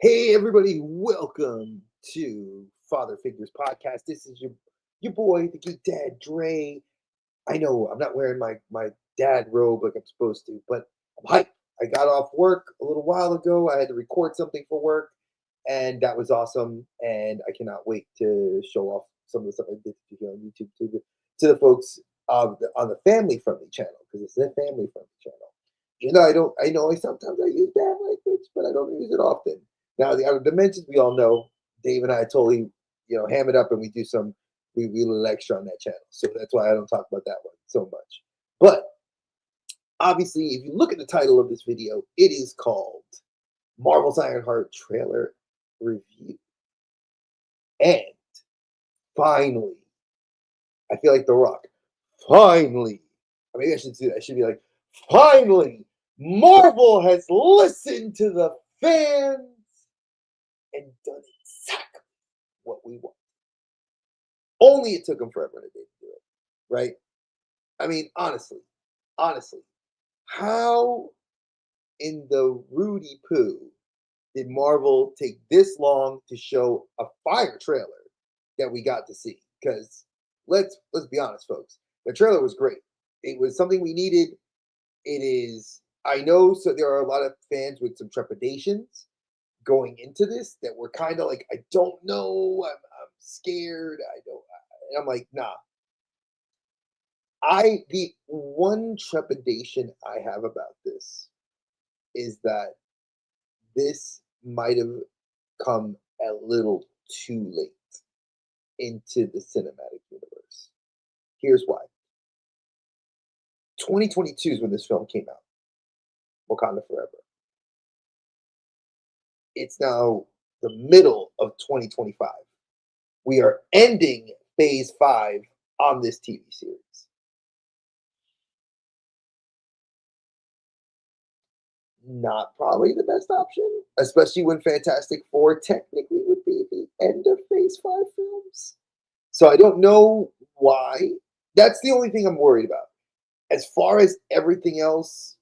Hey everybody, welcome to Father Figures Podcast. This is your boy, the Geek Dad Dre. I know I'm not wearing my dad robe like I'm supposed to, but I'm hyped. I got off work a little while ago. I had to record something for work, and that was awesome. And I cannot wait to show off some of the stuff I did here on YouTube to the folks on the family friendly channel because it's a family friendly channel. Even though I know I sometimes I use bad language, but I don't use it often. Now the other dimensions we all know, Dave and I totally ham it up and we little extra on that channel. So that's why I don't talk about that one so much. But obviously, if you look at the title of this video, it is called Marvel's Ironheart Trailer Review. And finally, I feel like The Rock. Finally, maybe I should do that. I should be like, finally, Marvel has listened to the fans and done exactly what we want. Only it took them forever to do it, right? I mean, honestly, how in the Rudy Poo did Marvel take this long to show a fire trailer that we got to see? Because let's be honest, folks, the trailer was great. It was something we needed. It is. I know. So there are a lot of fans with some trepidations going into this that were kind of like, I don't know. I'm scared. I don't. And I'm like, nah. The one trepidation I have about this is that this might have come a little too late into the cinematic universe. Here's why. 2022 is when this film came out. Wakanda Forever. It's now the middle of 2025. We are ending phase 5 on this TV series. Not probably the best option, especially when Fantastic Four technically would be the end of phase 5 films. So I don't know why. That's the only thing I'm worried about. As far as everything else,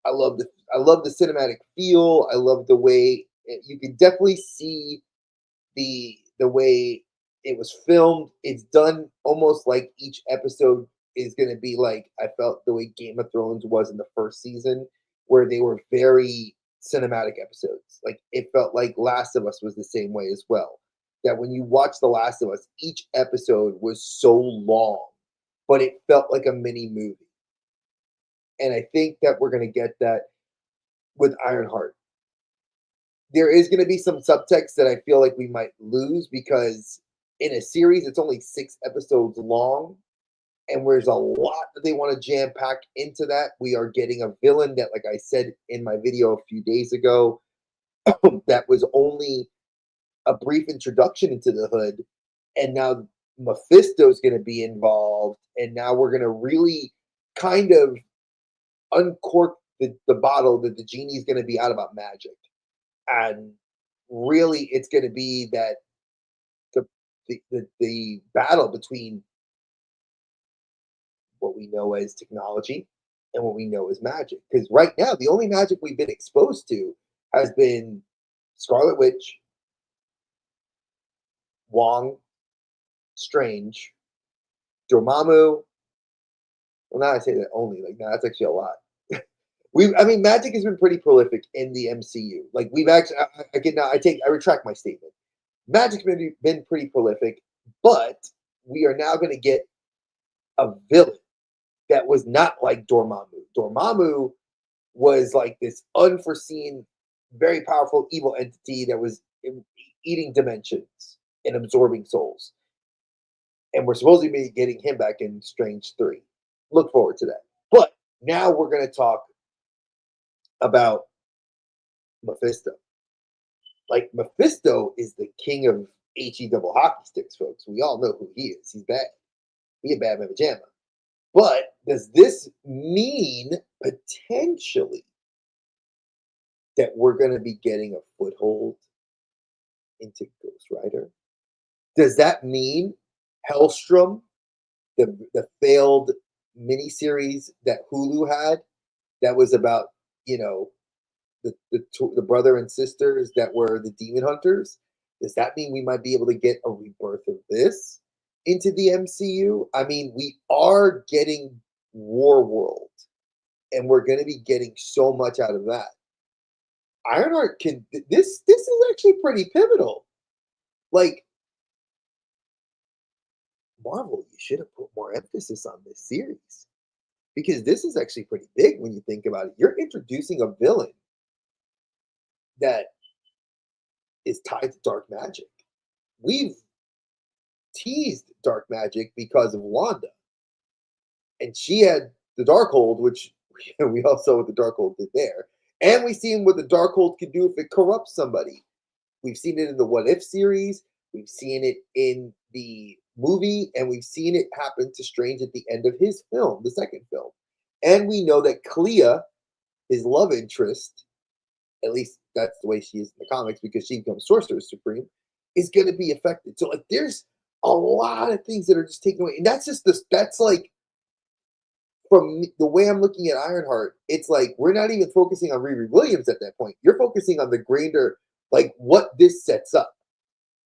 I love the cinematic feel. I love the way you can definitely see the way it was filmed. It's done almost like each episode is going to be like I felt the way Game of Thrones was in the first season, where they were very cinematic episodes. Like it felt like Last of Us was the same way as well. That when you watch The Last of Us, each episode was so long, but it felt like a mini movie. And I think that we're going to get that with Ironheart. There is going to be some subtext that I feel like we might lose because in a series, it's only 6 episodes long. And there's a lot that they want to jam pack into that. We are getting a villain that, like I said in my video a few days ago, that was only a brief introduction into the hood. And now Mephisto's going to be involved. And now we're going to really kind of uncork the bottle that the genie is going to be out about magic. And really, it's going to be that the battle between what we know as technology and what we know as magic. Because right now, the only magic we've been exposed to has been Scarlet Witch, Wong, Strange, Dormammu. Well, now I say that only. Like, now that's actually a lot. Magic has been pretty prolific in the MCU. Like, we've actually, I retract my statement. Magic's been pretty prolific, but we are now going to get a villain that was not like Dormammu. Dormammu was like this unforeseen, very powerful evil entity that was eating dimensions and absorbing souls. And we're supposed to be getting him back in Strange 3. Look forward to that. But now we're going to talk about Mephisto. Like, Mephisto is the king of HE double hockey sticks, folks. We all know who he is. He's bad. He a bad man pajama. But does this mean potentially that we're going to be getting a foothold into Ghost Rider? Does that mean Hellstrom, the failed miniseries that Hulu had, that was about, the brother and sisters that were the demon hunters. Does that mean we might be able to get a rebirth of this into the MCU? I mean, we are getting War World, and we're going to be getting so much out of that. Ironheart can this is actually pretty pivotal. Like Marvel, you should have put more emphasis on this series because this is actually pretty big when you think about it. You're introducing a villain that is tied to dark magic. We've teased dark magic because of Wanda, and she had the Darkhold, which we all saw what the Darkhold did there, and we seen what the Darkhold can do if it corrupts somebody. We've seen it in the What If series, we've seen it in the movie, and we've seen it happen to Strange at the end of his film, the second film. And we know that Clea, his love interest, at least that's the way she is in the comics because she becomes Sorcerer Supreme, is going to be affected. So like, there's a lot of things that are just taken away, and that's just this. That's like from the way I'm looking at Ironheart, it's like we're not even focusing on Riri Williams at that point. You're focusing on the grander, like what this sets up.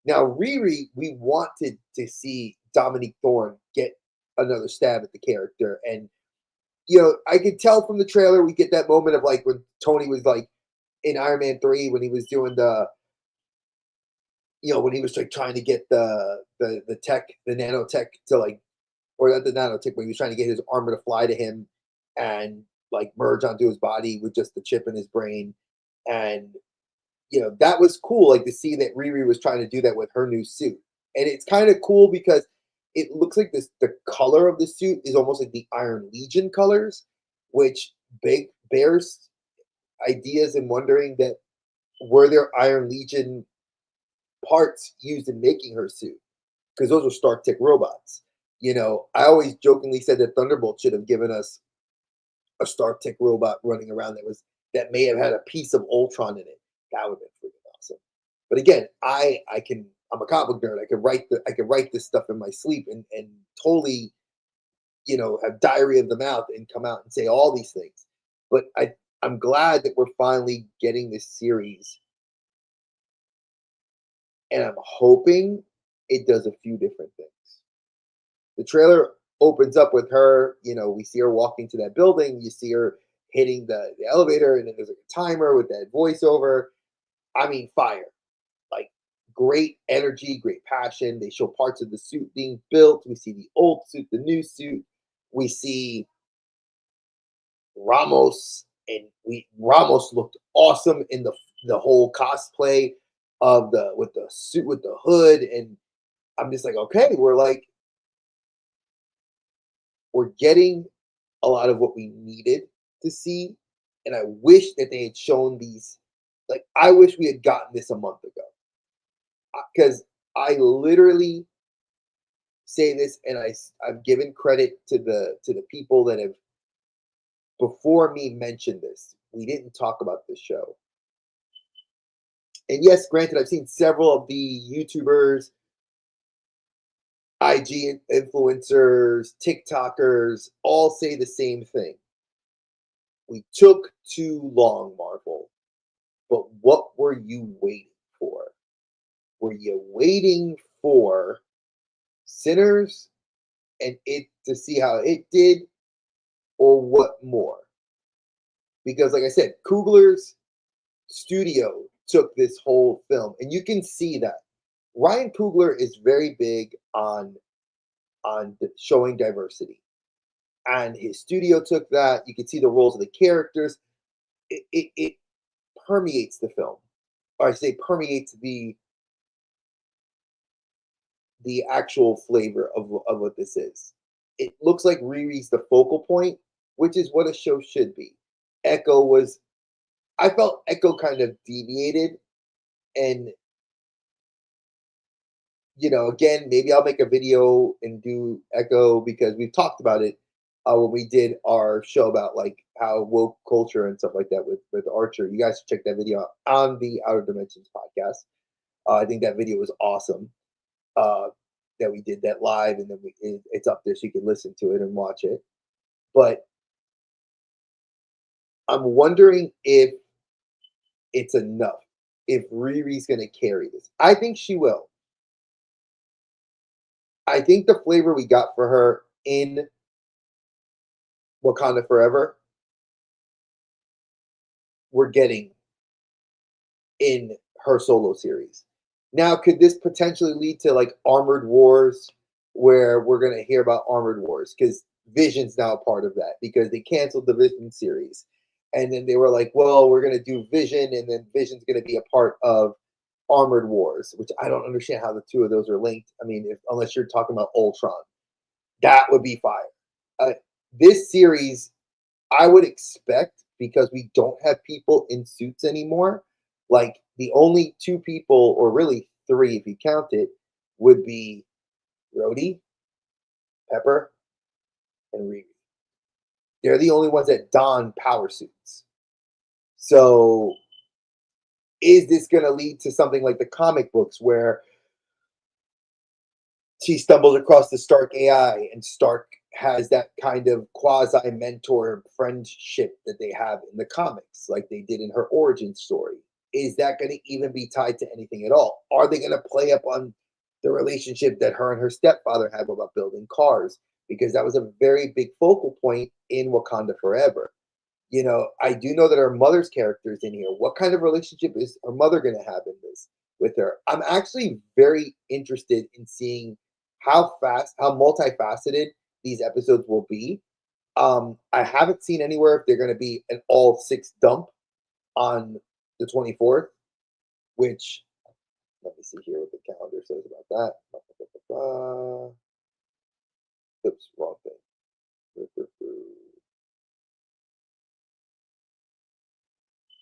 Now, Riri, we wanted to see Dominique Thorne get another stab at the character, and I could tell from the trailer we get that moment of like when Tony was like in Iron Man 3 when he was doing when he was like trying to get the tech, the nanotech to like, or not the nanotech, but he was trying to get his armor to fly to him and like merge onto his body with just the chip in his brain. And that was cool, like to see that Riri was trying to do that with her new suit. And it's kind of cool because it looks like the color of the suit is almost like the Iron Legion colors, which big bears ideas and wondering that were there Iron Legion parts used in making her suit? Because those were Stark Tech robots. I always jokingly said that Thunderbolt should have given us a Stark Tech robot running around that may have had a piece of Ultron in it. That would have been freaking awesome. But again, I'm a comic book nerd. I can write this stuff in my sleep and totally, have diarrhea of the mouth and come out and say all these things. But I'm glad that we're finally getting this series, and I'm hoping it does a few different things. The trailer opens up with her, we see her walking to that building, you see her hitting the elevator, and then there's like a timer with that voiceover. I mean, fire. Like great energy, great passion. They show parts of the suit being built. We see the old suit, the new suit. We see Ramos, and Ramos looked awesome in the whole cosplay of the with the suit with the hood. And I'm just like, okay, we're getting a lot of what we needed to see. And I wish that they had shown these. Like, I wish we had gotten this a month ago. Because I literally say this, and I've given credit to the people that have before me mentioned this. We didn't talk about this show. And yes, granted, I've seen several of the YouTubers, IG influencers, TikTokers all say the same thing. We took too long, Marvel. But what were you waiting for? Were you waiting for Sinners and it to see how it did, or what more? Because, like I said, Coogler's studio took this whole film, and you can see that Ryan Coogler is very big on showing diversity, and his studio took that. You can see the roles of the characters. It permeates the film, or I say permeates the actual flavor of what this is. It looks like Riri's the focal point, which is what a show should be. Echo was, I felt Echo kind of deviated, and again, maybe I'll make a video and do Echo because we've talked about it when we did our show about like how woke culture and stuff like that with Archer. You guys should check that video out on the Outer Dimensions podcast. I think that video was awesome. That we did that live, and then it's up there so you can listen to it and watch it. But I'm wondering if it's enough if Riri's gonna carry this. I think she will. I think the flavor we got for her in Wakanda Forever, we're getting in her solo series. Now, could this potentially lead to like Armored Wars, where we're going to hear about Armored Wars? Because Vision's now a part of that because they canceled the Vision series. And then they were like, well, we're going to do Vision, and then Vision's going to be a part of Armored Wars, which I don't understand how the two of those are linked. I mean, unless you're talking about Ultron, that would be fire. Uh, this series I would expect because we don't have people in suits anymore. Like the only two people, or really three if you count it, would be Rhodey, Pepper, and Riri. They're the only ones that don power suits. So is this going to lead to something like the comic books where she stumbles across the Stark AI, and Stark has that kind of quasi mentor friendship that they have in the comics, like they did in her origin story? Is that going to even be tied to anything at all? Are they going to play up on the relationship that her and her stepfather have about building cars? Because that was a very big focal point in Wakanda Forever. I do know that her mother's character is in here. What kind of relationship is her mother going to have in this with her? I'm actually very interested in seeing how multifaceted these episodes will be. I haven't seen anywhere if they're going to be an all six dump on the 24th, which let me see here what the calendar says about that. Oops, wrong thing.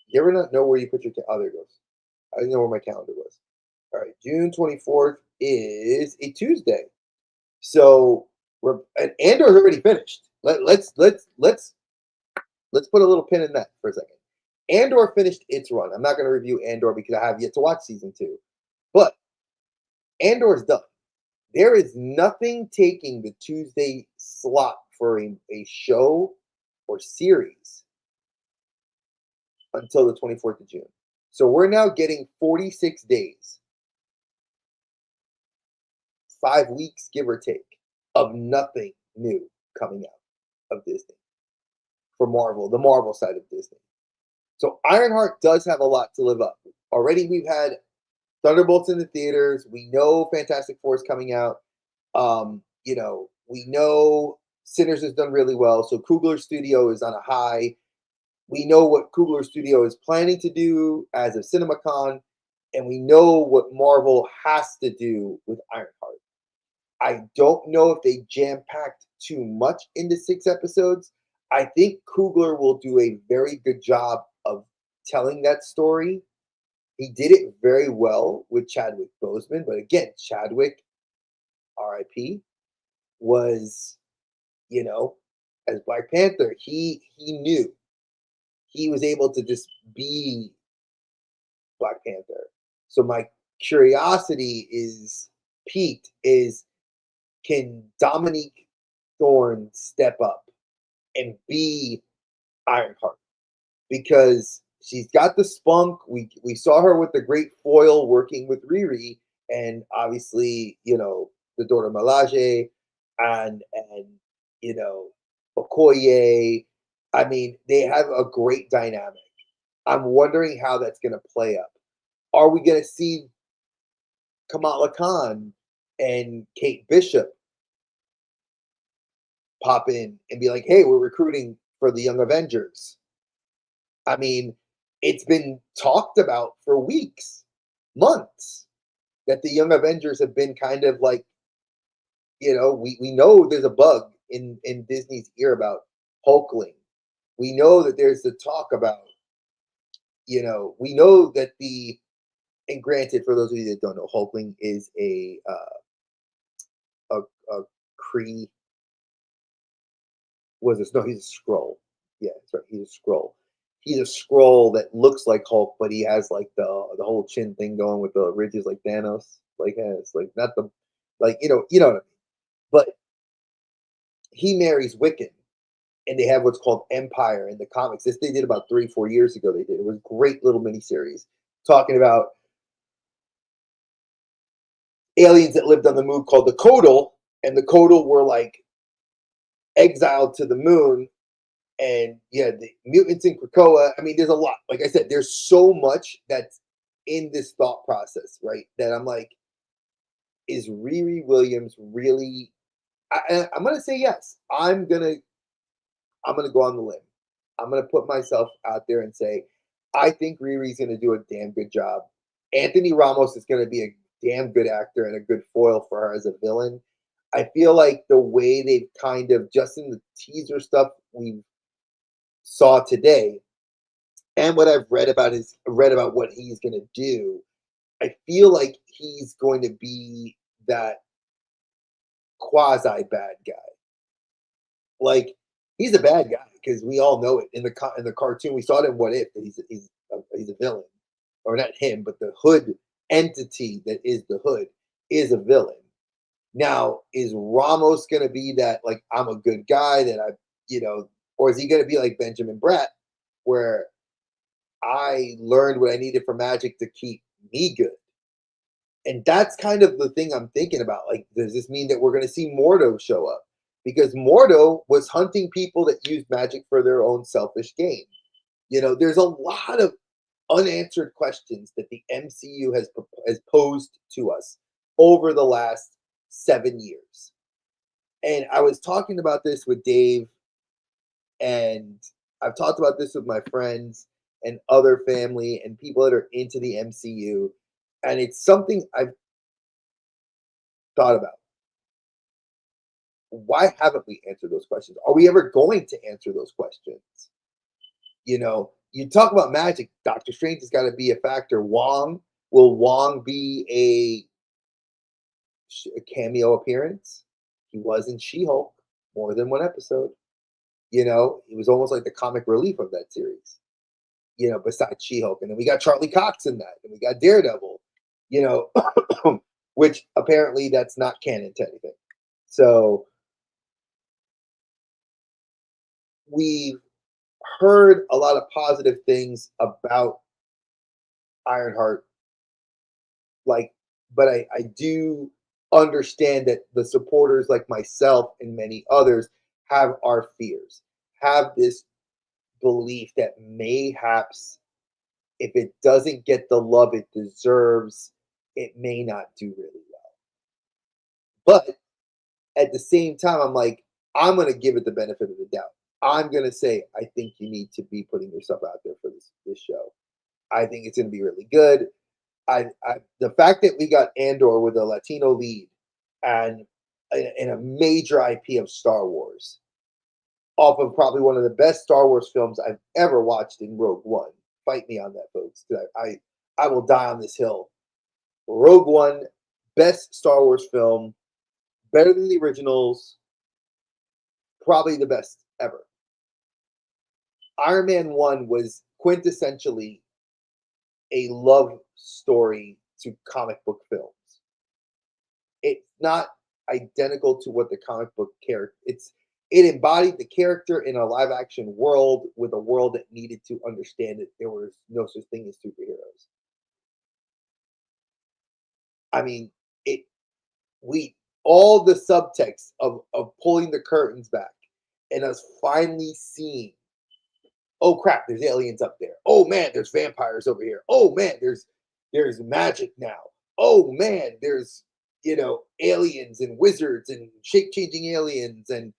You ever not know where you put your there it goes. I didn't know where my calendar was. All right, June 24th is a Tuesday. So and Andor's already finished. Let's put a little pin in that for a second. Andor finished its run. I'm not going to review Andor because I have yet to watch season 2. But Andor's done. There is nothing taking the Tuesday slot for a show or series until the 24th of June. So we're now getting 46 days, 5 weeks, give or take, of nothing new coming out of Disney for Marvel, the Marvel side of Disney. So Ironheart does have a lot to live up. Already we've had Thunderbolts in the theaters. We know Fantastic Four is coming out. We know Sinners has done really well. So Coogler Studio is on a high. We know what Coogler Studio is planning to do as of CinemaCon, and we know what Marvel has to do with Ironheart. I don't know if they jam-packed too much into 6 episodes. I think Coogler will do a very good job of telling that story. He did it very well with Chadwick Boseman, but again, Chadwick, RIP, was, as Black Panther, he knew he was able to just be Black Panther. So my curiosity is piqued is, can Dominique Thorne step up and be Ironheart? Because she's got the spunk. We saw her with the Great Foil working with Riri, and obviously, the daughter Malaje and Okoye. I mean, they have a great dynamic. I'm wondering how that's going to play up. Are we going to see Kamala Khan and Kate Bishop pop in and be like, hey, we're recruiting for the Young Avengers? I mean, it's been talked about for weeks, months, that the Young Avengers have been kind of like, we know there's a bug in Disney's ear about Hulkling. We know that there's the talk about, we know that and granted, for those of you that don't know, Hulkling is a Kree. Was this? No, he's a scroll. Yeah, that's right. He's a scroll. He's a scroll that looks like Hulk, but he has like the whole chin thing going with the ridges like Thanos. Like has like not the you know what I mean. But he marries Wiccan, and they have what's called Empire in the comics. This they did about 3, 4 years ago. They did it was a great little miniseries talking about aliens that lived on the moon called the Kodal, and the Kodal were like exiled to the moon, and yeah, the mutants in Krakoa. I mean, there's a lot. Like I said, there's so much that's in this thought process, right? That I'm like, is Riri Williams really? I'm gonna say yes. I'm gonna go on the limb. I'm gonna put myself out there and say, I think Riri's gonna do a damn good job. Anthony Ramos is gonna be a damn good actor and a good foil for her as a villain. I feel like the way they've kind of just in the teaser stuff we saw today, and what I've read about what he's gonna do, I feel like he's going to be that quasi bad guy. Like he's a bad guy because we all know it in the cartoon. We saw it in What If that he's a villain, or not him, but the Hood entity that is the Hood is a villain. Now, is Ramos going to be that like I'm a good guy that or is he going to be like Benjamin Bratt, where I learned what I needed for magic to keep me good? And that's kind of the thing I'm thinking about. Like, does this mean that we're going to see Mordo show up? Because Mordo was hunting people that used magic for their own selfish gain. There's a lot of unanswered questions that the MCU has posed to us over the last 7 years. And I was talking about this with Dave, and I've talked about this with my friends and other family and people that are into the MCU. And it's something I've thought about. Why haven't we answered those questions? Are we ever going to answer those questions? You talk about magic. Doctor Strange has got to be a factor. Will Wong be a cameo appearance? He was in She-Hulk more than one episode. He was almost like the comic relief of that series. Besides She-Hulk, and then we got Charlie Cox in that, and we got Daredevil. Which apparently that's not canon to anything. So we've heard a lot of positive things about Ironheart, but I do understand that the supporters like myself and many others have our fears, have this belief that mayhaps if it doesn't get the love it deserves, it may not do really well. But at the same time, I'm like, I'm going to give it the benefit of the doubt. I'm going to say, I think you need to be putting yourself out there for this show. I think it's going to be really good. The fact that we got Andor with a Latino lead and in a major IP of Star Wars, off of probably one of the best Star Wars films I've ever watched in Rogue One. Fight me on that, folks. I will die on this hill. Rogue One, best Star Wars film, better than the originals, probably the best ever. Iron Man 1 was quintessentially a love story to comic book films. It's not identical to what the comic book character. It embodied the character in a live action world with a world that needed to understand that there was no such thing as superheroes. I mean, we all the subtext of pulling the curtains back and us finally seeing, oh crap, there's aliens up there. Oh man, there's vampires over here. Oh man, there's magic now. Oh man, there's aliens and wizards and shape-changing aliens and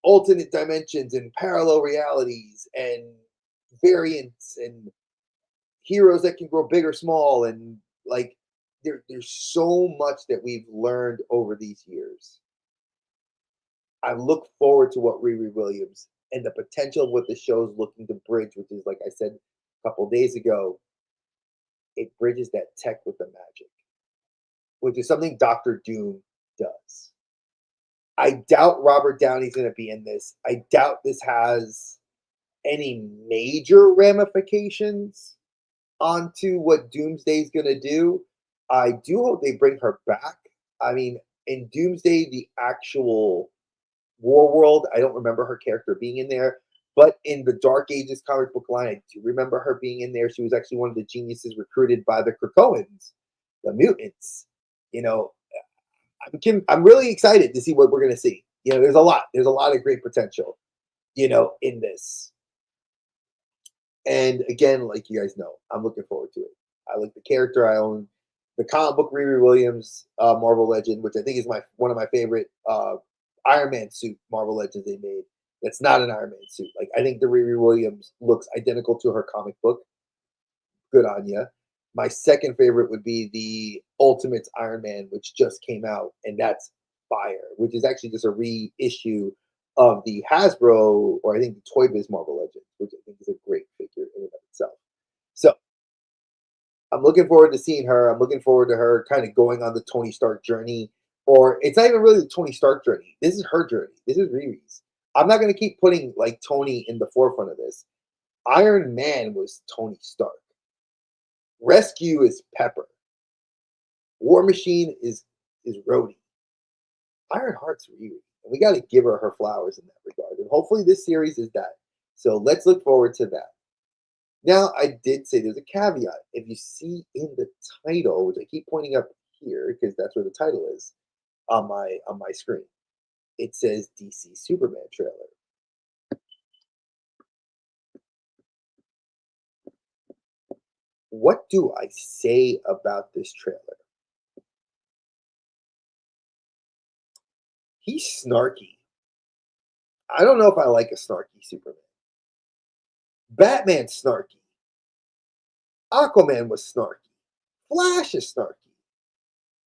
alternate dimensions and parallel realities and variants and heroes that can grow big or small, and like there's so much that we've learned over these years. I look forward to what Riri Williams and the potential of what the show's looking to bridge, which is, like I said a couple of days ago, it bridges that tech with the magic, which is something Doctor Doom does. I doubt Robert Downey's going to be in this. I doubt this has any major ramifications onto what Doomsday's going to do. I do hope they bring her back. I mean, in Doomsday, the actual War World, I don't remember her character being in there, but in the Dark Ages comic book line, I do remember her being in there. She was actually one of the geniuses recruited by the Krakoans, the mutants. You know, I'm really excited to see what we're gonna see. You know, there's a lot of great potential. You know, in this, and again, like you guys know, I'm looking forward to it. I like the character. I own the comic book Riri Williams Marvel Legend, which I think is my one of my favorite Iron Man suit Marvel Legends they made. That's not an Iron Man suit. Like I think the Riri Williams looks identical to her comic book. Good on ya. My second favorite would be the Ultimates Iron Man, which just came out, and that's fire. Which is actually just a reissue of the Hasbro, or I think the Toy Biz Marvel Legends, which I think is a great figure in and of itself. So I'm looking forward to seeing her. I'm looking forward to her kind of going on the Tony Stark journey. Or it's not even really the Tony Stark journey. This is her journey. This is Riri's. I'm not going to keep putting like Tony in the forefront of this. Iron Man was Tony Stark. Rescue is Pepper. War Machine is Rhodey. Ironheart's Riri. And we got to give her her flowers in that regard. And hopefully this series is that. So let's look forward to that. Now, I did say there's a caveat. If you see in the title, which I keep pointing up here because that's where the title is on my screen, it says DC Superman trailer. What do I say about this trailer? He's snarky. I don't know if I like a snarky Superman. Batman's snarky. Aquaman was snarky. Flash is snarky.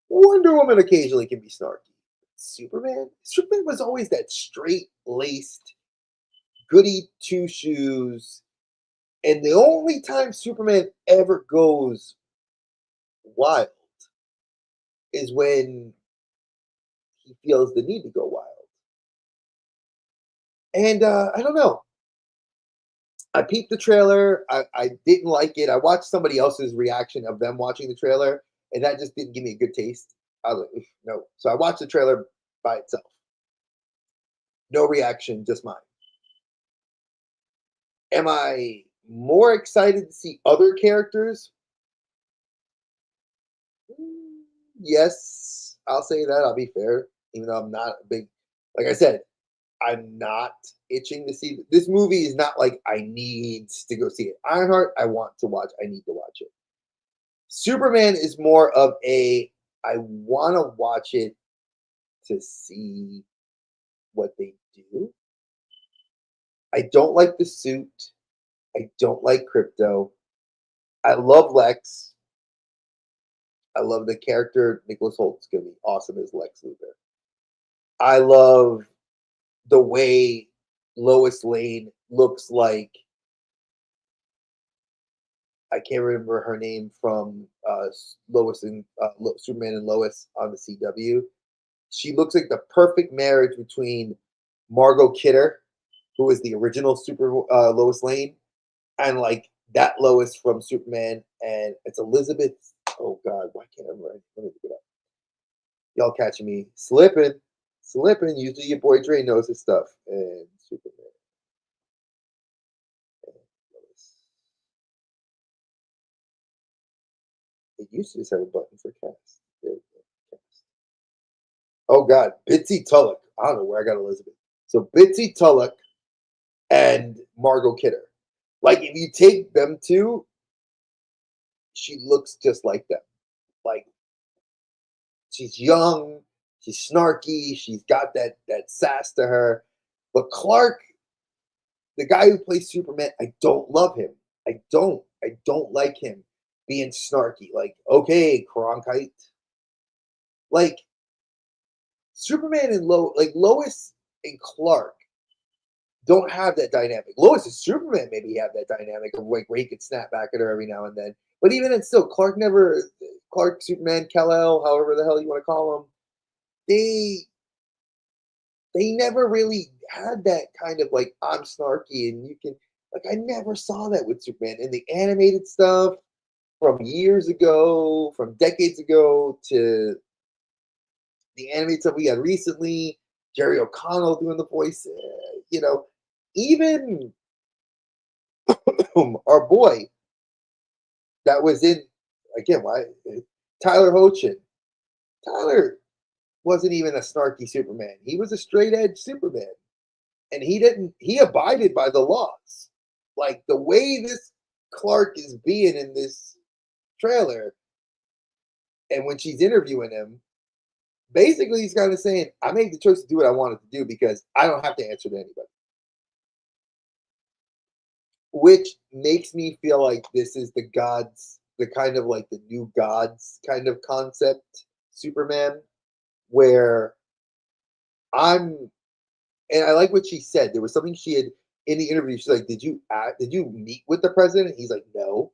Wonder Woman occasionally can be snarky. Superman was always that straight laced, goody two shoes. And the only time Superman ever goes wild is when he feels the need to go wild. And I don't know. I peeped the trailer. I didn't like it. I watched somebody else's reaction of them watching the trailer, and that just didn't give me a good taste. I was like, no. So I watched the trailer by itself. No reaction, just mine. Am I more excited to see other characters? Yes, I'll say that. I'll be fair, even though I'm not a big, like I said, I'm not itching to see this movie. Is not like I need to go see it. Ironheart, I want to watch. I need to watch it. Superman is more of a I want to watch it to see what they do. I don't like the suit. I don't like Crypto. I love Lex. I love the character. Nicholas Holt's gonna be awesome as Lex Luthor. I love the way Lois Lane looks like. I can't remember her name from Lois and Superman and Lois on the CW. She looks like the perfect marriage between Margot Kidder, who is the original Super Lois Lane, and like that Lois from Superman, and it's Elizabeth. Oh God, why can't I remember? Let me look it up. Y'all catching me slipping, slipping. Usually your boy Dre knows his stuff. And Superman and Lois. It used to just have a button for cast. There we go. Cast. Oh God, Bitsy Tulloch. I don't know where I got Elizabeth. So Bitsy Tulloch and Margot Kidder. Like if you take them two, she looks just like them. Like she's young, she's snarky, she's got that sass to her. But Clark, the guy who plays Superman, I don't love him. I don't like him being snarky. Like, okay, Cronkite. Like Superman and Lois and Clark don't have that dynamic. Lois and Superman maybe have that dynamic of like where he could snap back at her every now and then. But even then, still, Clark, Superman, Kal-El, however the hell you want to call them, they they never really had that kind of like I'm snarky and you can like I never saw that with Superman in the animated stuff from years ago, from decades ago to the animated stuff we got recently. Jerry O'Connell doing the voice, even our boy that was in again, why Tyler Hoechlin. Tyler wasn't even a snarky Superman. He was a straight edge Superman. And he abided by the laws. Like the way this Clark is being in this trailer, and when she's interviewing him, basically he's kind of saying, I made the choice to do what I wanted to do because I don't have to answer to anybody. Which makes me feel like this is the kind of like the new gods kind of concept Superman, where I'm and I like what she said. There was something she had in the interview. She's like, Did you meet with the president?" He's like, "No."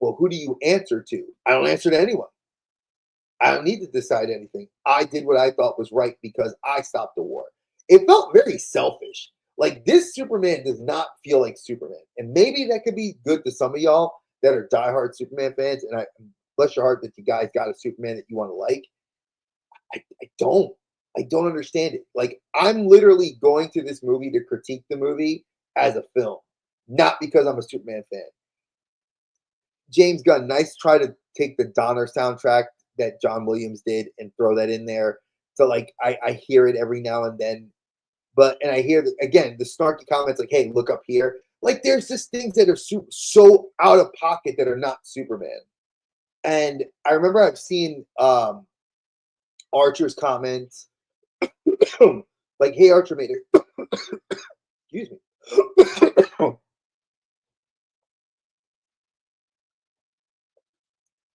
Well, who do you answer to? I don't answer to anyone. I don't need to decide anything. I did what I thought was right because I stopped the war. It felt very selfish. Like this Superman does not feel like Superman, and maybe that could be good to some of y'all that are diehard Superman fans. And I bless your heart that you guys got a Superman that you want to like. I don't. I don't understand it. Like I'm literally going to this movie to critique the movie as a film, not because I'm a Superman fan. James Gunn, nice try to take the Donner soundtrack that John Williams did and throw that in there. So like I hear it every now and then, but and I hear that again the snarky comments like, "Hey, look up here." Like there's just things that are so out of pocket that are not Superman. And I remember I've seen Archer's comments like, "Hey, Archer made it." Excuse me.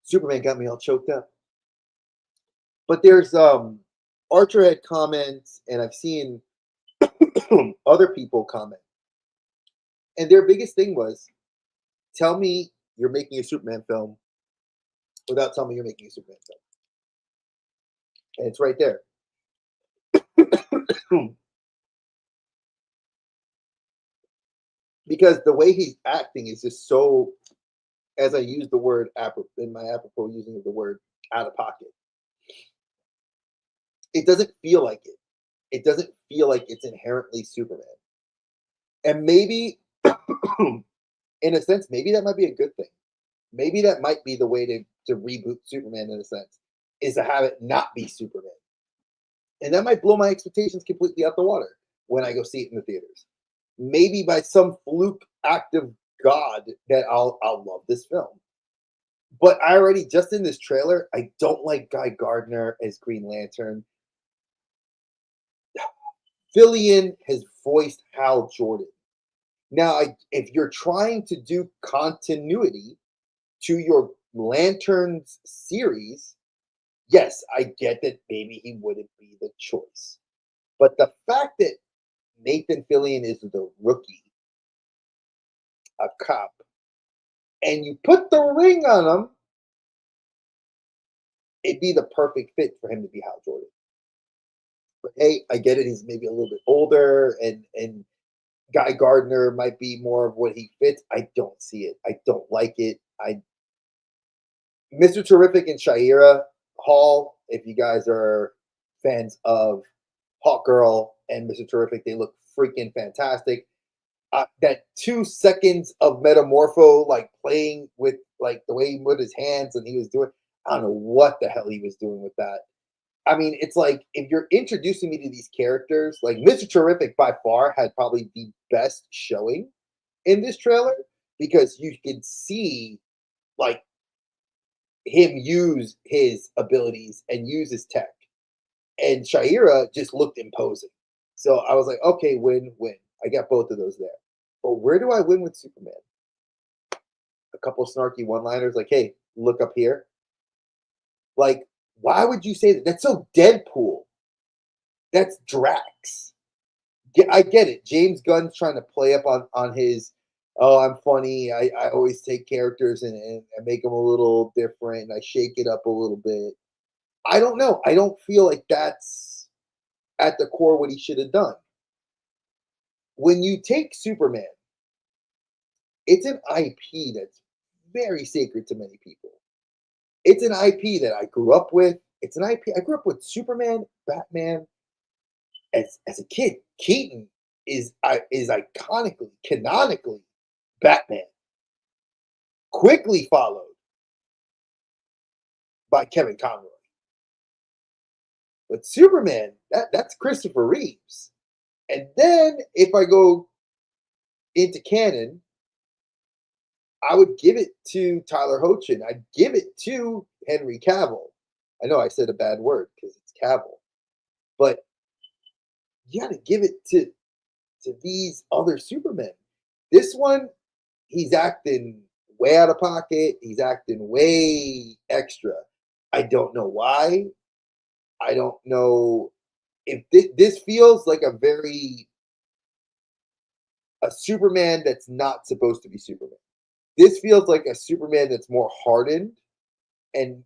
Superman got me all choked up. But there's Archer had comments, and I've seen other people comment, and their biggest thing was, "Tell me you're making a Superman film without telling me you're making a Superman film," and it's right there. Because the way he's acting is just so, as I use the word in my apropos using of the word out of pocket. It doesn't feel like it. It doesn't feel like it's inherently Superman. And maybe, in a sense, maybe that might be a good thing. Maybe that might be the way to reboot Superman in a sense, is to have it not be Superman. And that might blow my expectations completely out the water when I go see it in the theaters. Maybe by some fluke act of God that I'll love this film. But I already just in this trailer, I don't like Guy Gardner as Green Lantern. Fillion has voiced Hal Jordan. Now, if you're trying to do continuity to your Lanterns series, yes, I get that maybe he wouldn't be the choice. But the fact that Nathan Fillion is the rookie, a cop, and you put the ring on him, it'd be the perfect fit for him to be Hal Jordan. But hey, I get it. He's maybe a little bit older, and Guy Gardner might be more of what he fits. I don't see it. I don't like it. I Mr. Terrific and Shaira Hall, if you guys are fans of Hawk Girl and Mr. Terrific, they look freaking fantastic. That 2 seconds of Metamorpho, like playing with like the way he moved his hands and he was doing, I don't know what the hell he was doing with that. I mean, it's like if you're introducing me to these characters, like Mr. Terrific by far had probably the best showing in this trailer because you can see like him use his abilities and use his tech. And Shaira just looked imposing. So I was like, okay, win, win. I got both of those there. But where do I win with Superman? A couple snarky one-liners like, hey, look up here. Like, why would you say that? That's so Deadpool. That's Drax. I get it. James Gunn's trying to play up on his, oh, I'm funny. I always take characters and I make them a little different and I shake it up a little bit. I don't know. I don't feel like that's at the core what he should have done. When you take Superman, it's an IP that's very sacred to many people. It's an IP that I grew up with. It's an IP. I grew up with Superman, Batman, as a kid, Keaton is iconically, canonically Batman, quickly followed by Kevin Conroy. But Superman, that's Christopher Reeves. And then if I go into canon, I would give it to Tyler Hoechlin. I'd give it to Henry Cavill. I know I said a bad word because it's Cavill, but you got to give it to these other Supermen. This one, he's acting way out of pocket. He's acting way extra. I don't know why. I don't know if this feels like a Superman that's not supposed to be Superman. This feels like a Superman that's more hardened, and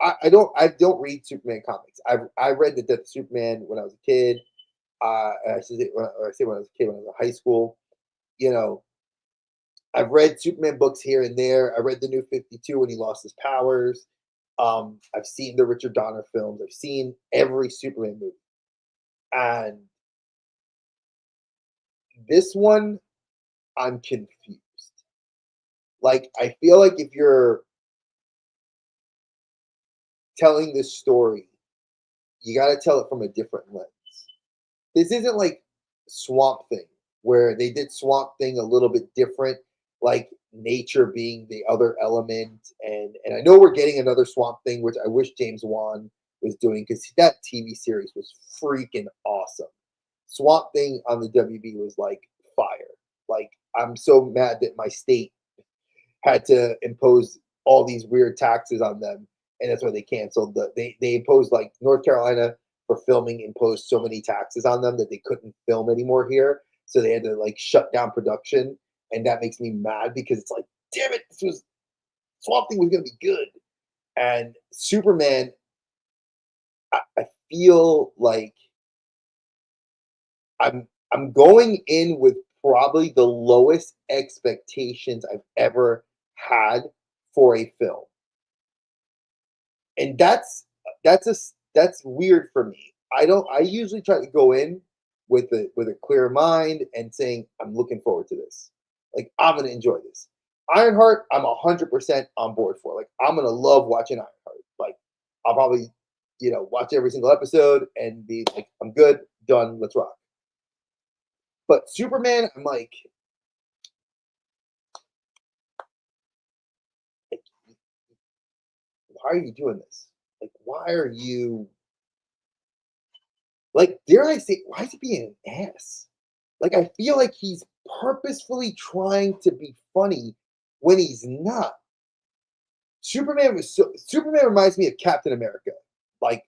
I don't read Superman comics. I read the Death of Superman when I was a kid. I say when I was a kid, when I was in high school. You know, I've read Superman books here and there. I read the New 52 when he lost his powers. I've seen the Richard Donner films. I've seen every Superman movie. And this one, I'm confused. Like, I feel like if you're telling this story, you got to tell it from a different lens. This isn't like Swamp Thing, where they did Swamp Thing a little bit different, like nature being the other element. And I know we're getting another Swamp Thing, which I wish James Wan was doing because that TV series was freaking awesome. Swamp Thing on the WB was like fire. Like I'm so mad that my state had to impose all these weird taxes on them, and that's why they canceled they imposed like North Carolina for filming imposed so many taxes on them that they couldn't film anymore here, so they had to like shut down production, and that makes me mad because it's like, damn it, this was Swamp Thing was gonna be good, and Superman. I feel like I'm going in with probably the lowest expectations I've ever had for a film. And that's weird for me. I usually try to go in with a clear mind and saying I'm looking forward to this. Like I'm gonna enjoy this. Ironheart, I'm 100% on board for. Like I'm gonna love watching Ironheart. Like I'll probably watch every single episode and be like, I'm good, done, let's rock. But Superman, I'm like, why are you doing this? Like, why are you like, dare I say, why is he being an ass? Like, I feel like he's purposefully trying to be funny when he's not. Superman reminds me of Captain America, like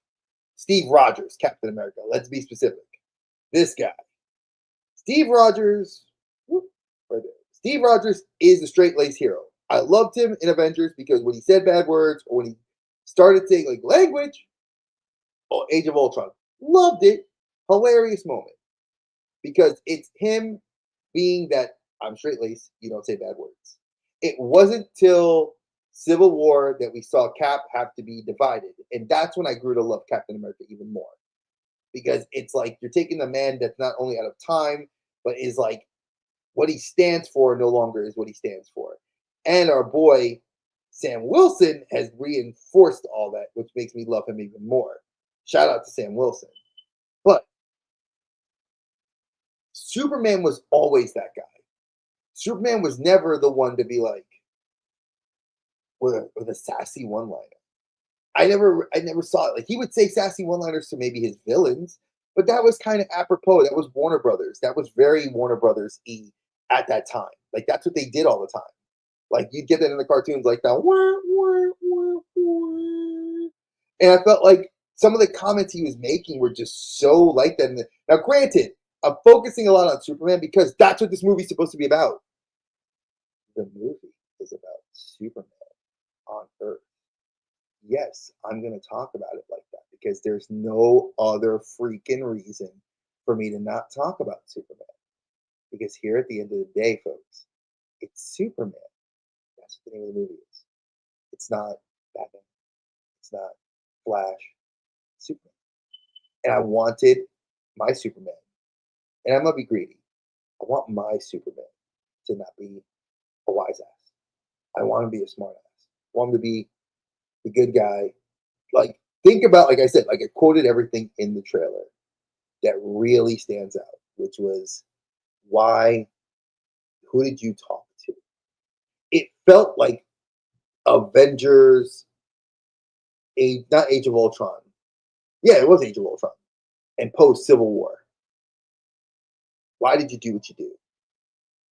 Steve Rogers, Captain America. Let's be specific. This guy, Steve Rogers, whoop, right there. Steve Rogers is a straight laced hero. I loved him in Avengers because when he said bad words or when he started saying like language, oh, Age of Ultron, loved it. Hilarious moment because it's him being that I'm straight laced, you don't say bad words. It wasn't till Civil War that we saw Cap have to be divided. And that's when I grew to love Captain America even more. Because it's like you're taking the man that's not only out of time, but is like what he stands for no longer is what he stands for. And our boy Sam Wilson has reinforced all that, which makes me love him even more. Shout out to Sam Wilson. But Superman was always that guy. Superman was never the one to be like with a sassy one liner. I never saw it. Like he would say sassy one liners to maybe his villains, but that was kind of apropos. That was Warner Brothers. That was very Warner Brothers e at that time. Like that's what they did all the time. Like you'd get that in the cartoons, like that. Wah, wah, wah, wah. And I felt like some of the comments he was making were just so like that. Now, granted, I'm focusing a lot on Superman because that's what this movie's supposed to be about. The movie is about Superman on Earth. Yes, I'm going to talk about it like that because there's no other freaking reason for me to not talk about Superman. Because here at the end of the day, folks, it's Superman. That's what the name of the movie is. It's not Batman. It's not Flash. Superman. And I wanted my Superman, and I'm gonna be greedy. I want my Superman to not be a wise ass. I want him to be a smart ass. I want him to be the good guy. Like, think about, like I said, like I quoted everything in the trailer that really stands out, which was why, who did you talk to? It felt like Avengers, not Age of Ultron. Yeah, it was Age of Ultron and post Civil War. Why did you do what you do?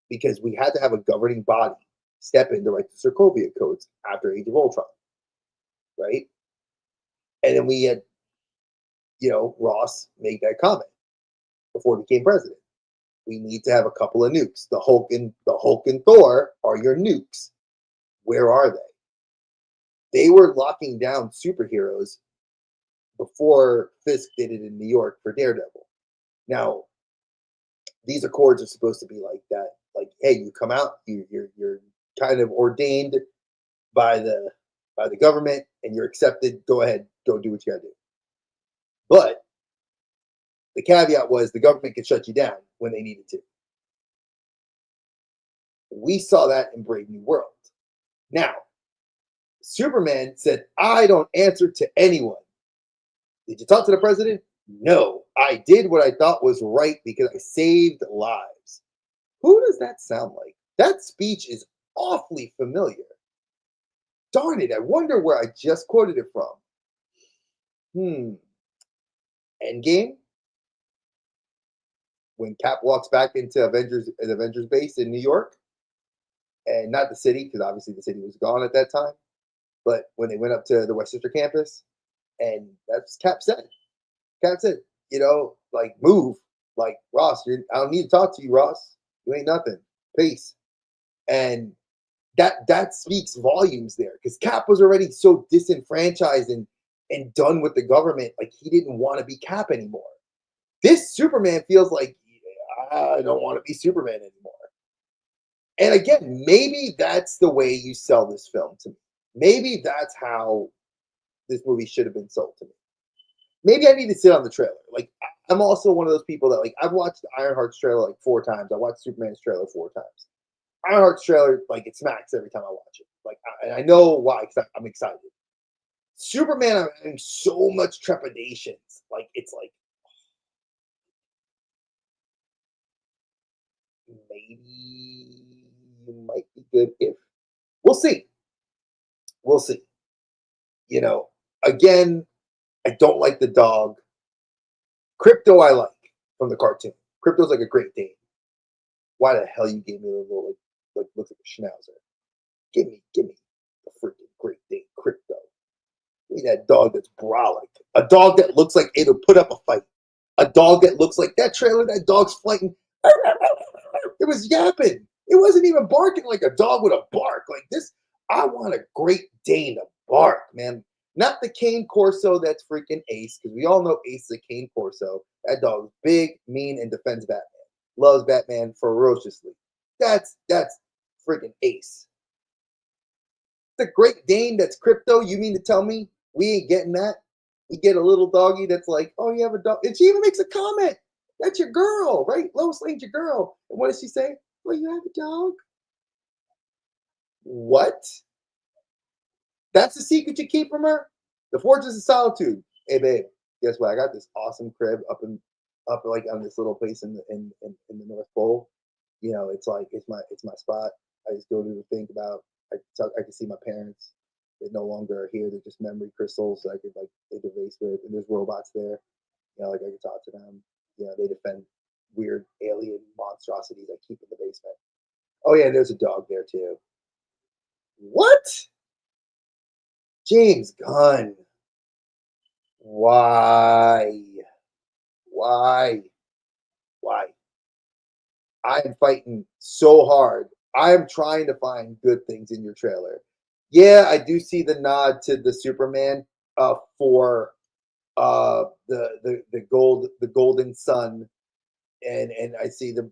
Because we had to have a governing body step in to write the Sokovia codes after Age of Ultron, right? And then we had, Ross make that comment before he became president. We need to have a couple of nukes. The Hulk and Thor are your nukes. Where are they? They were locking down superheroes before Fisk did it in New York for Daredevil. Now, these accords are supposed to be like that. Like, hey, you come out, you're kind of ordained by the government, and you're accepted. Go ahead, go do what you gotta do. But the caveat was the government could shut you down when they needed to. We saw that in Brave New World. Now, Superman said, I don't answer to anyone. Did you talk to the president? No. I did what I thought was right because I saved lives. Who does that sound like? That speech is awfully familiar. Darn it, I wonder where I just quoted it from. Endgame? When Cap walks back into Avengers base in New York, and not the city, because obviously the city was gone at that time, but when they went up to the Westchester campus, and that's Cap said. Cap said, like, move. Like, Ross, I don't need to talk to you, Ross. You ain't nothing. Peace. And that speaks volumes there, because Cap was already so disenfranchised and done with the government, like he didn't want to be Cap anymore. This Superman feels like, I don't want to be Superman anymore. And again, maybe that's the way you sell this film to me. Maybe that's how this movie should have been sold to me. Maybe I need to sit on the trailer. Like, I'm also one of those people that, like, I've watched Ironheart's trailer like 4 times. I watched Superman's trailer 4 times. Ironheart's trailer, like, it smacks every time I watch it. Like, and I know why, because I'm excited. Superman, I'm having so much trepidations. Like, it's like, maybe it might be good if. We'll see. We'll see. Again, I don't like the dog. Crypto, I like from the cartoon. Crypto's like a Great Dane. Why the hell you gave me a little, like looks like a schnauzer? Give me the freaking Great Dane Crypto. Give me that dog that's brolic. A dog that looks like it'll put up a fight. A dog that looks like that trailer, that dog's fighting. It was yapping. It wasn't even barking like a dog with a bark. Like this, I want a Great Dane to bark, man. Not the Cane Corso that's freaking Ace, because we all know Ace is a Cane Corso. That dog's big, mean, and defends Batman. Loves Batman ferociously. That's freaking Ace. The Great Dane that's Crypto, you mean to tell me we ain't getting that? We get a little doggy that's like, oh, you have a dog. And she even makes a comment. That's your girl, right? Lois Lane's your girl. And what does she say? Well, you have a dog? What? That's the secret you keep from her? The Fortress of Solitude. Hey, babe, guess what? I got this awesome crib up like on this little place in the North Pole. It's like it's my spot. I just go to think about. I can see my parents. They no longer are here. They're just memory crystals that I could like interface with. And there's robots there. Like I can talk to them. They defend weird alien monstrosities I keep in the basement. Oh yeah, there's a dog there too. What? James Gunn. Why? Why? Why? I'm fighting so hard. I'm trying to find good things in your trailer. Yeah, I do see the nod to the Superman for the golden sun, and I see the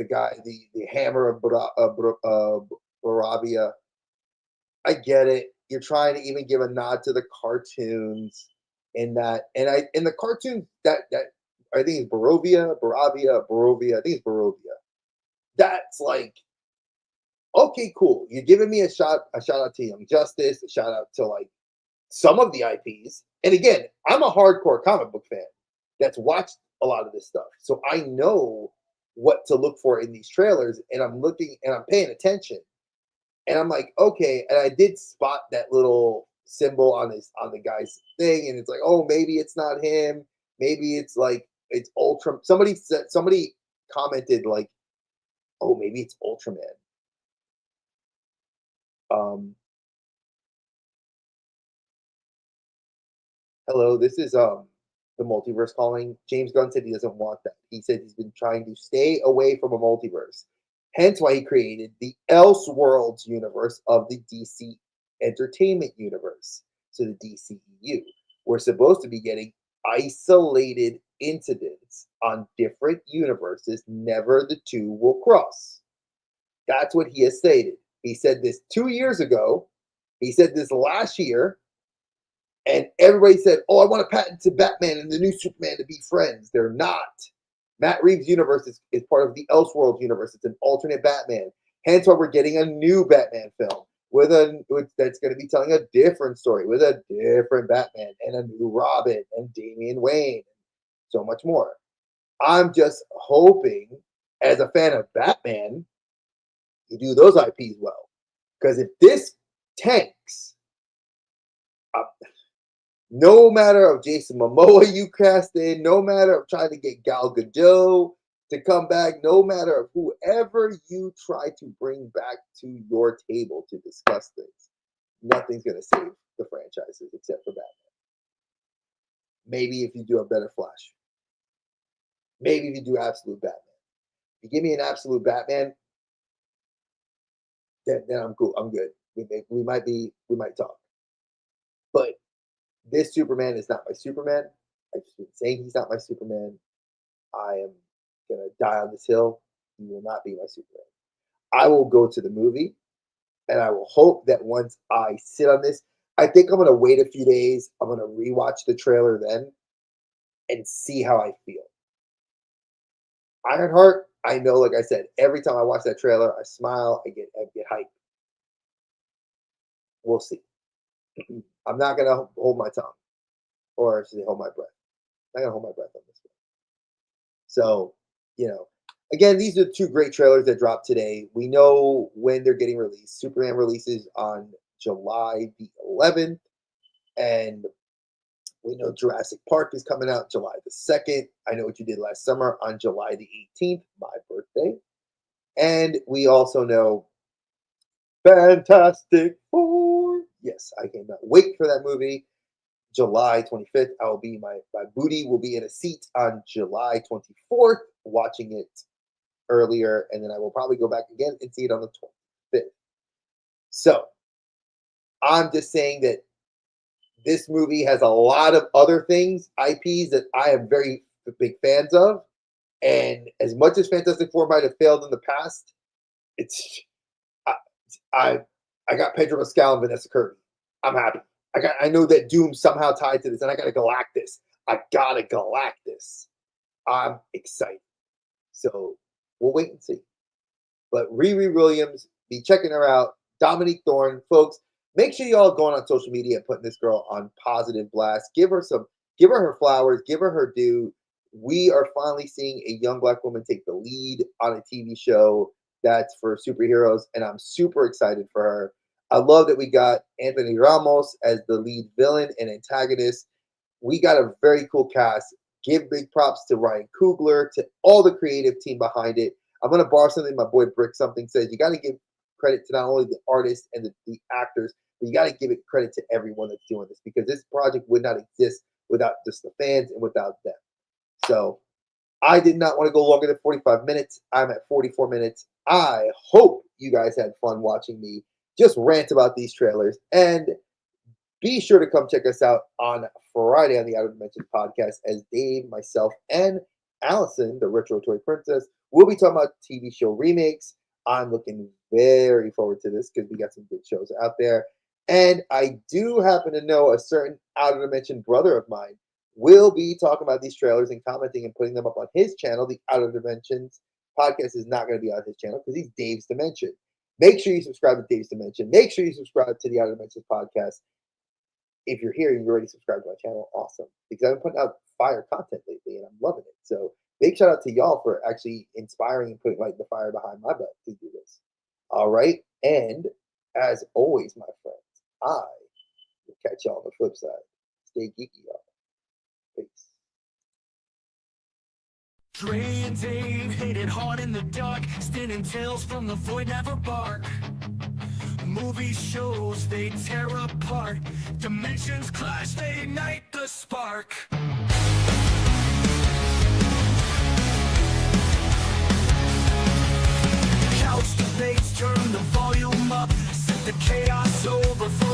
guy, the hammer of Baravia. I get it. You're trying to even give a nod to the cartoons in that, and the cartoon that I think it's Barovia. I think it's Barovia. That's like, okay, cool. You're giving me a shout out to Young Justice, a shout out to like some of the IPs. And again, I'm a hardcore comic book fan that's watched a lot of this stuff. So I know what to look for in these trailers, and I'm looking and I'm paying attention. And I'm like, okay, and I did spot that little symbol on the guy's thing, and it's like, oh, maybe it's not him. Maybe it's like it's Ultra. Somebody commented like, oh, maybe it's Ultraman. Um, Hello, this is the multiverse calling. James Gunn said he doesn't want that. He said he's been trying to stay away from a multiverse. Hence why he created the Elseworlds universe of the DC Entertainment Universe. So the DCEU. We're supposed to be getting isolated incidents on different universes. Never the two will cross. That's what he has stated. He said this 2 years ago. He said this last year. And everybody said, oh, I want a patent to Batman and the new Superman to be friends. They're not. Matt Reeves' universe is part of the Elseworlds universe. It's an alternate Batman. Hence why we're getting a new Batman film that's going to be telling a different story with a different Batman and a new Robin and Damian Wayne, and so much more. I'm just hoping, as a fan of Batman, you do those IPs well. Because if this tanks, uh, no matter of Jason Momoa you cast in, no matter of trying to get Gal Gadot to come back, no matter of whoever you try to bring back to your table to discuss things, nothing's going to save the franchises except for Batman. Maybe if you do a better Flash. Maybe if you do absolute Batman. If you give me an absolute Batman, then I'm cool. I'm good. We might talk. But this Superman is not my Superman. I've been saying he's not my Superman. I am gonna die on this hill. He will not be my Superman. I will go to the movie, and I will hope that once I sit on this, I think I'm gonna wait a few days. I'm gonna rewatch the trailer then, and see how I feel. Ironheart, I know, like I said, every time I watch that trailer, I smile, I get hyped. We'll see. I'm not gonna hold my tongue, or actually hold my breath. I'm not gonna hold my breath on this one. So, you know, again, these are two great trailers that dropped today. We know when they're getting released. Superman releases on July the 11th, and we know Jurassic Park is coming out July the 2nd. I Know What You Did Last Summer on July the 18th, my birthday. And we also know Fantastic Four. Yes, I cannot wait for that movie. July 25th, my booty will be in a seat on July 24th, watching it earlier, and then I will probably go back again and see it on the 25th. So I'm just saying that this movie has a lot of other things, IPs that I am very big fans of. And as much as Fantastic Four might have failed in the past, it's I I, I got Pedro Pascal and Vanessa Kirby. I'm happy. I know that Doom's somehow tied to this, and I got a Galactus. I got a Galactus. I'm excited. So we'll wait and see. But Riri Williams, be checking her out. Dominique Thorne, folks, make sure y'all going on social media and putting this girl on positive blast. Give her her flowers, give her due. We are finally seeing a young black woman take the lead on a TV show that's for superheroes, and I'm super excited for her. I love that we got Anthony Ramos as the lead villain and antagonist. We got a very cool cast. Give big props to Ryan Coogler, to all the creative team behind it. I'm going to borrow something my boy Brick Something says. You got to give credit to not only the artists and the actors, but you got to give it credit to everyone that's doing this, because this project would not exist without just the fans and without them. So I did not want to go longer than 45 minutes. I'm at 44 minutes. I hope you guys had fun watching me just rant about these trailers. And be sure to come check us out on Friday on the Outer Dimensions podcast, as Dave, myself, and Allison, the Retro Toy Princess, will be talking about TV show remakes. I'm looking very forward to this because we got some good shows out there. And I do happen to know a certain Outer Dimension brother of mine will be talking about these trailers and commenting and putting them up on his channel. The Out of Dimensions podcast is not going to be on his channel because he's Dave's Dimension. Make sure you subscribe to Dave's Dimension. Make sure you subscribe to the Out of Dimensions podcast. If you're here and you're already subscribed to my channel, awesome. Because I've been putting out fire content lately and I'm loving it. So big shout out to y'all for actually inspiring and putting light the fire behind my butt to do this. All right. And as always, my friends, I will catch y'all on the flip side. Stay geeky, y'all. Peace. Dre and Dave hit it hard in the dark, spinning tales from the void, never bark. Movie shows, they tear apart. Dimensions clash, they ignite the spark. Couch debates, turn the volume up. Set the chaos over.